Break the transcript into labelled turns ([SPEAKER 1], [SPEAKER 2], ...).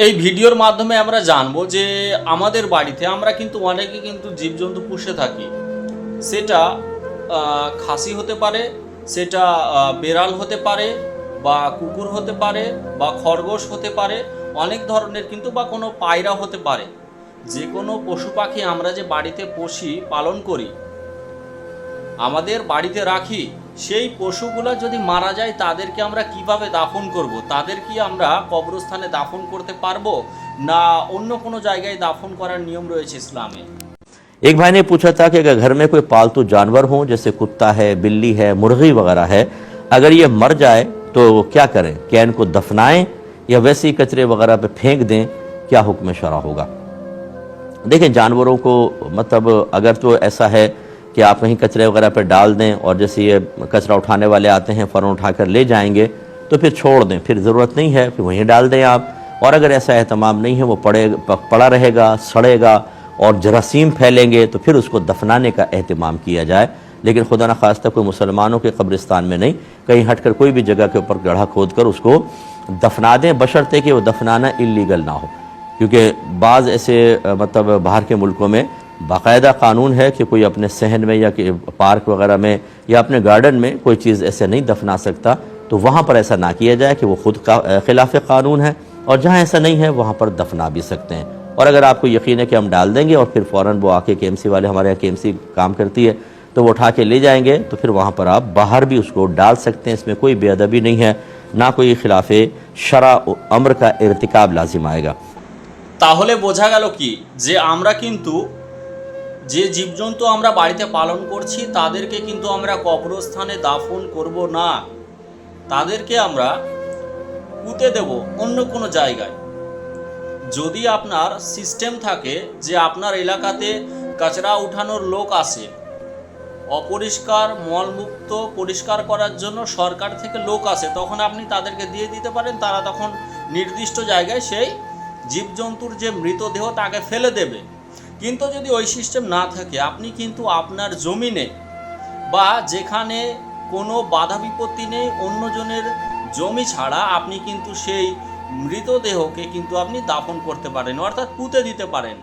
[SPEAKER 1] এই ভিডিওর মাধ্যমে আমরা জানবো যে আমাদের বাড়িতে আমরা কিন্তু অনেকে কিন্তু জীবজন্তু পুষে থাকি। সেটা খাসি হতে পারে, সেটা বেড়াল হতে পারে, বা কুকুর হতে পারে, বা খরগোশ হতে পারে, অনেক ধরনের কিন্তু, বা কোনো পায়রা হতে পারে। যে কোনো পশু পাখি আমরা যে বাড়িতে পুষি, পালন করি, আমাদের বাড়িতে রাখি, সেই পশুগুলা যদি মারা যায় তাদেরকে আমরা কিভাবে দাফন করব? তাদের কি আমরা কবরস্থানে দাফন করতে পারবো, না অন্য কোনো জায়গায় দাফন করার নিয়ম রয়েছে ইসলামে?
[SPEAKER 2] एक भाई ने पूछा था कि अगर घर में कोई पालतू जानवर हो, जैसे कुत्ता है, बिल्ली है, मुर्गी वगैरह है, अगर ये मर जाए तो क्या करें? क्या इनको दफनाएं या वैसे ही कचरे वगैरह पे फेंक दें? क्या हुक्म शरा होगा? देखें, जानवरों को मतलब अगर तो ऐसा है कि आप कहीं कचरे वगैरह पे डाल दें और जैसे ये कचरा उठाने वाले आते हैं फ़ौरन उठाकर ले जाएंगे, तो फिर छोड़ दें, फिर ज़रूरत नहीं है, फिर वहीं डाल दें आप। और अगर ऐसा एहतमाम नहीं है, वो पड़ा रहेगा, सड़ेगा और जरासीम फैलेंगे, तो फिर उसको दफनाने का एहतमाम किया जाए। लेकिन खुदा न खास्ता कोई मुसलमानों के कब्रिस्तान में नहीं, कहीं हटकर कोई भी जगह के ऊपर गड्ढा खोद कर उसको दफना दें, बशर्ते कि वो दफनाना इल्लीगल ना हो। क्योंकि बाज़ ऐसे मतलब बाहर के मुल्कों में बाकायदा कानून है कि कोई अपने सहन में या कि पार्क वगैरह में या अपने गार्डन में कोई चीज़ ऐसे नहीं दफना सकता, तो वहाँ पर ऐसा ना किया जाए कि वो खुद का खिलाफ कानून है। और जहाँ ऐसा नहीं है वहाँ पर दफना भी सकते हैं। और अगर आपको यकीन है कि हम डाल देंगे और फिर फ़ौरन वो आके केएमसी वाले, हमारे यहाँ केएमसी काम करती है, तो वो उठा के ले जाएंगे, तो फिर वहाँ पर आप बाहर भी उसको डाल सकते हैं। इसमें कोई बेअदबी नहीं है, ना कोई खिलाफ शरा अम्र का इर्तिकाब लाजिम आएगा।
[SPEAKER 1] তাহলে বোঝা গেল কি, যে আমরা কিন্তু যে জীবজন্তু আমরা বাড়িতে পালন করছি তাদেরকে কিন্তু আমরা কবরস্থানে দাফন করব না, তাদেরকে আমরা পুঁতে দেব অন্য কোনো জায়গায়। যদি আপনার সিস্টেম থাকে যে আপনার এলাকাতে কাচরা উঠানোর লোক আসে, অপরিষ্কার মলমুক্ত পরিষ্কার করার জন্য সরকার থেকে লোক আসে, তখন আপনি তাদেরকে দিয়ে দিতে পারেন, তারা তখন নির্দিষ্ট জায়গায় সেই জীবজন্তুর যে মৃতদেহ তাকে ফেলে দেবে। কিন্তু যদি ওই সিস্টেম না থাকে, আপনি কিন্তু আপনার জমিনে বা যেখানে কোনো বাধা বিপত্তি নেই, অন্যজনের জমি ছাড়া আপনি কিন্তু সেই মৃতদেহকে কিন্তু আপনি দাফন করতে পারেন, অর্থাৎ পুঁতে দিতে পারেন।